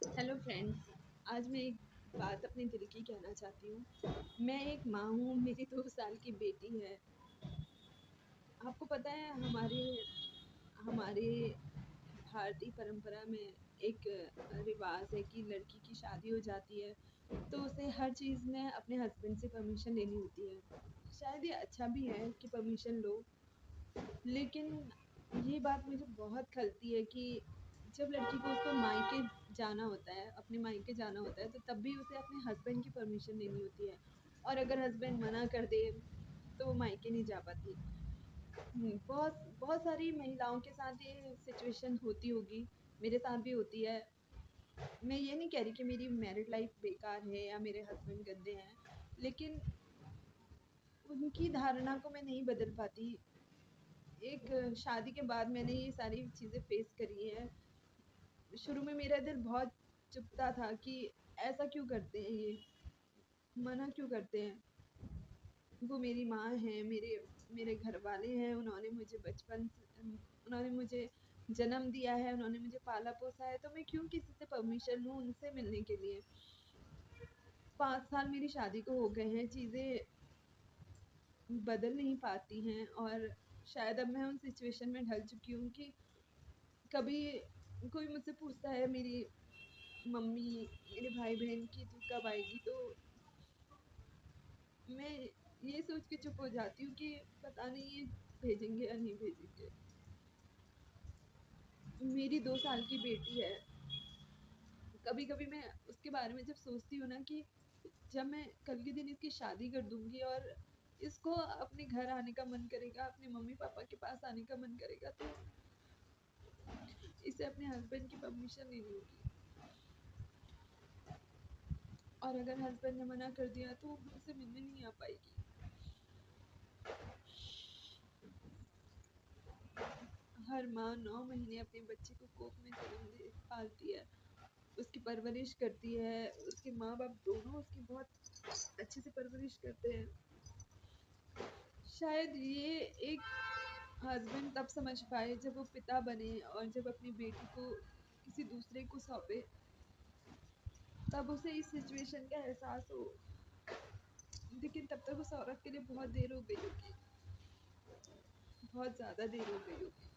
Hello friends. आज मैं एक बात अपने दिल की कहना चाहती हूँ। मैं एक माँ हूँ, मेरी 2 साल की बेटी है। आपको पता है हमारे हमारे भारतीय परंपरा में एक रिवाज है कि लड़की की शादी हो जाती है तो उसे हर चीज़ में अपने हस्बैंड से परमिशन लेनी होती है। शायद ये अच्छा भी है कि परमिशन लो, लेकिन ये बात मुझे बहुत खलती है कि जब लड़की को उसको मायके जाना होता है, अपने मायके जाना होता है, तो तब भी उसे अपने हस्बैंड की परमिशन लेनी होती है। और अगर हस्बैंड मना कर दे तो वो मायके नहीं जा पाती। बहुत बहुत सारी महिलाओं के साथ ये सिचुएशन होती होगी, मेरे साथ भी होती है। मैं ये नहीं कह रही कि मेरी मैरिड लाइफ बेकार है या मेरे हस्बैंड गंदे हैं, लेकिन उनकी धारणा को मैं नहीं बदल पाती। एक शादी के बाद मैंने ये सारी चीज़ें फेस करी है। शुरू में मेरा दिल बहुत चुभता था कि ऐसा क्यों करते हैं ये, मना क्यों करते हैं। वो मेरी माँ है, मेरे मेरे घर वाले हैं, उन्होंने मुझे जन्म दिया है, उन्होंने मुझे पाला पोसा है, तो मैं क्यों किसी से परमिशन लूँ उनसे मिलने के लिए। 5 साल मेरी शादी को हो गए हैं, चीज़ें बदल नहीं पाती हैं, और शायद अब मैं उन सिचुएशन में ढल चुकी हूँ कि कभी कोई मुझसे पूछता है, मेरी मम्मी, मेरे भाई बहन की तू कब आएगी, तो मैं ये सोच के चुप हो जाती हूँ कि पता नहीं ये भेजेंगे या नहीं भेजेंगे। मेरी 2 साल की बेटी है। कभी कभी मैं उसके बारे में जब सोचती हूँ ना कि जब मैं कल के दिन इसकी शादी कर दूंगी और इसको अपने घर आने का मन करेगा, अपने मम्मी पापा के पास आने का मन करेगा, तो इसे अपने हस्बैंड की परमिशन लेनी होगी। और अगर हस्बैंड ने मना कर दिया तो वो हमसे मिलने नहीं आ पाएगी। हर माँ 9 महीने अपने बच्चे को कोख में जन्म दे पालती है, उसकी परवरिश करती है। उसके माँ बाप दोनों उसकी बहुत अच्छे से परवरिश करते हैं। शायद ये एक हस्बैंड तब समझ पाए जब वो पिता बने और जब अपनी बेटी को किसी दूसरे को सौंपे, तब उसे इस सिचुएशन का एहसास हो। लेकिन तब तक उस औरत के लिए बहुत देर हो गई होगी, बहुत ज़्यादा देर हो गई होगी।